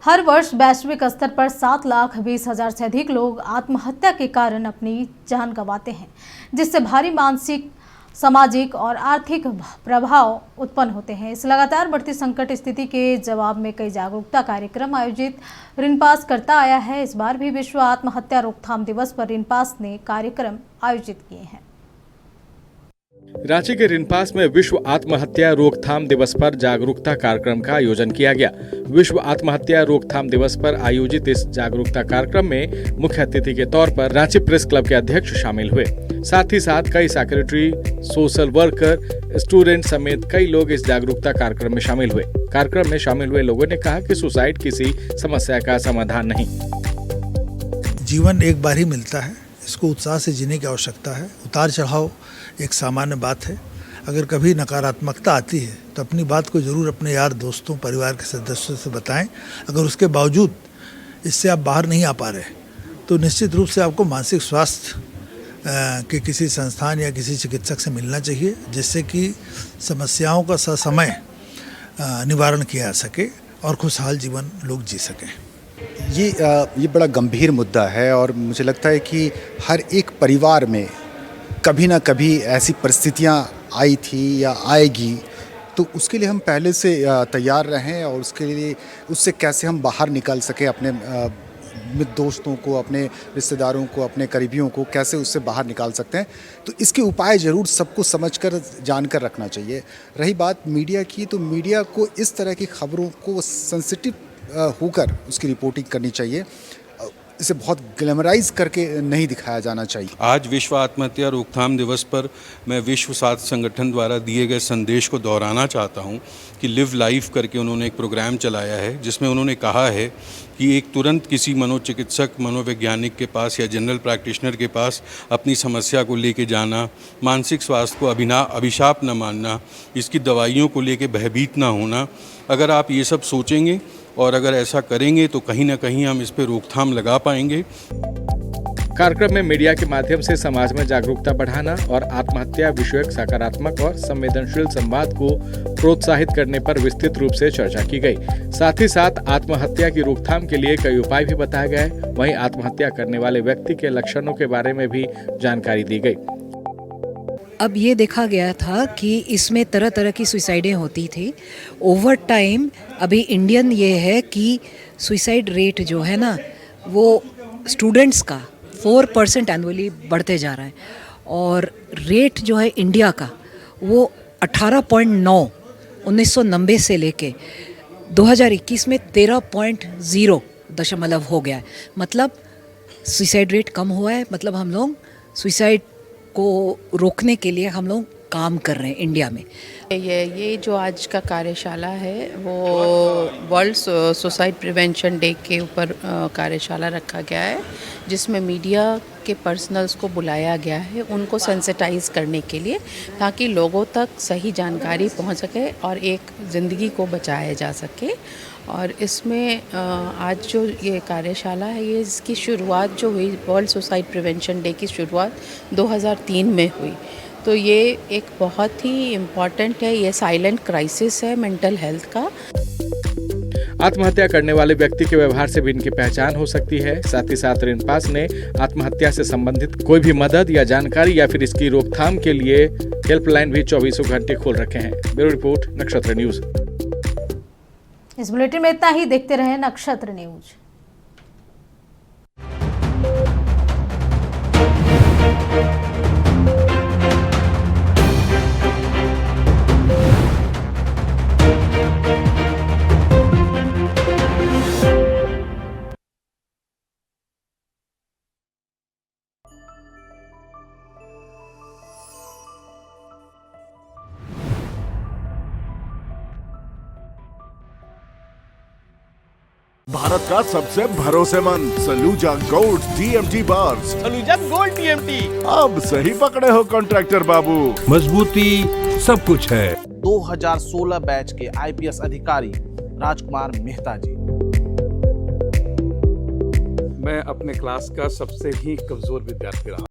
हर वर्ष वैश्विक स्तर पर 7,20,000 से अधिक लोग आत्महत्या के कारण अपनी जान गंवाते हैं, जिससे भारी मानसिक, सामाजिक और आर्थिक प्रभाव उत्पन्न होते हैं। इस लगातार बढ़ती संकट स्थिति के जवाब में कई जागरूकता कार्यक्रम आयोजित रिनपास करता आया है। इस बार भी विश्व आत्महत्या रोकथाम दिवस पर रिनपास ने कार्यक्रम आयोजित किए हैं। रांची के रिनपास में विश्व आत्महत्या रोकथाम दिवस पर जागरूकता कार्यक्रम का आयोजन किया गया। विश्व आत्महत्या रोकथाम दिवस पर आयोजित इस जागरूकता कार्यक्रम में मुख्य अतिथि के तौर पर रांची प्रेस क्लब के अध्यक्ष शामिल हुए। साथ ही साथ कई सेक्रेटरी, सोशल वर्कर, स्टूडेंट समेत कई लोग इस जागरूकता कार्यक्रम में शामिल हुए। कार्यक्रम में शामिल हुए लोगों ने कहा कि सुसाइड किसी समस्या का समाधान नहीं। जीवन एक बार ही मिलता है, इसको उत्साह से जीने की आवश्यकता है। उतार चढ़ाव एक सामान्य बात है। अगर कभी नकारात्मकता आती है तो अपनी बात को जरूर अपने यार, दोस्तों, परिवार के सदस्यों से बताएं। अगर उसके बावजूद इससे आप बाहर नहीं आ पा रहे तो निश्चित रूप से आपको मानसिक स्वास्थ्य के किसी संस्थान या किसी चिकित्सक से मिलना चाहिए, जिससे कि समस्याओं का ससमय निवारण किया जा सके और खुशहाल जीवन लोग जी सकें। ये बड़ा गंभीर मुद्दा है और मुझे लगता है कि हर एक परिवार में कभी ना कभी ऐसी परिस्थितियां आई थी या आएगी, तो उसके लिए हम पहले से तैयार रहें और उसके लिए उससे कैसे हम बाहर निकल सकें, अपने दोस्तों को, अपने रिश्तेदारों को, अपने करीबियों को कैसे उससे बाहर निकाल सकते हैं। तो इसके उपाय ज़रूर सबको समझकर जानकर रखना चाहिए। रही बात मीडिया की, तो मीडिया को इस तरह की खबरों को सेंसिटिव होकर उसकी रिपोर्टिंग करनी चाहिए। इसे बहुत ग्लैमराइज करके नहीं दिखाया जाना चाहिए। आज विश्व आत्महत्या रोकथाम दिवस पर मैं विश्व स्वास्थ्य संगठन द्वारा दिए गए संदेश को दोहराना चाहता हूं कि लिव लाइफ करके उन्होंने एक प्रोग्राम चलाया है, जिसमें उन्होंने कहा है कि एक तुरंत किसी मनोचिकित्सक, मनोवैज्ञानिक के पास या जनरल प्रैक्टिशनर के पास अपनी समस्या को लेके जाना, मानसिक स्वास्थ्य को अभिशाप न मानना, इसकी दवाइयों को लेके भयभीत ना होना। अगर आप ये सब सोचेंगे और अगर ऐसा करेंगे तो कहीं ना कहीं हम इस पे रोकथाम लगा पाएंगे। कार्यक्रम में मीडिया के माध्यम से समाज में जागरूकता बढ़ाना और आत्महत्या विषयक सकारात्मक और संवेदनशील संवाद को प्रोत्साहित करने पर विस्तृत रूप से चर्चा की गई। साथ ही साथ आत्महत्या की रोकथाम के लिए कई उपाय भी बताए गए। वहीं आत्महत्या करने वाले व्यक्ति के लक्षणों के बारे में भी जानकारी दी गई। अब ये देखा गया था कि इसमें तरह तरह की सुसाइडें होती थी। ओवर टाइम अभी इंडियन ये है कि सुसाइड रेट जो है ना, वो स्टूडेंट्स का 4% एनुअली बढ़ते जा रहा है और रेट जो है इंडिया का वो 18.9 1990 से लेके 2021 में 13.0 हो गया है। मतलब सुसाइड रेट कम हुआ है। मतलब हम लोग सुसाइड को रोकने के लिए हम लोग काम कर रहे हैं इंडिया में। ये जो आज का कार्यशाला है वो वर्ल्ड सुसाइड प्रिवेंशन डे के ऊपर कार्यशाला रखा गया है, जिसमें मीडिया के पर्सनल्स को बुलाया गया है उनको सेंसिटाइज करने के लिए, ताकि लोगों तक सही जानकारी पहुंच सके और एक ज़िंदगी को बचाया जा सके। और इसमें आज जो ये कार्यशाला है, ये इसकी शुरुआत जो हुई, वर्ल्ड सुसाइड प्रिवेंशन डे की शुरुआत 2003 में हुई। तो ये एक बहुत ही इम्पॉर्टेंट है, ये साइलेंट क्राइसिस है मेंटल हेल्थ का। आत्महत्या करने वाले व्यक्ति के व्यवहार से भी इनकी पहचान हो सकती है। साथ ही साथ रिनपास ने आत्महत्या से संबंधित कोई भी मदद या जानकारी या फिर इसकी रोकथाम के लिए हेल्पलाइन भी 24 घंटे खोल रखे हैं। ब्यूरो रिपोर्ट, नक्षत्र न्यूज। इस बुलेटिन में इतना ही। देखते रहे नक्षत्र न्यूज। भारत का सबसे भरोसेमंद Saluja gold TMT bars. Saluja gold TMT. अब सही पकड़े हो कॉन्ट्रैक्टर बाबू, मजबूती सब कुछ है। 2016 बैच के आईपीएस अधिकारी राजकुमार मेहता जी। मैं अपने क्लास का सबसे ही कमजोर विद्यार्थी रहा।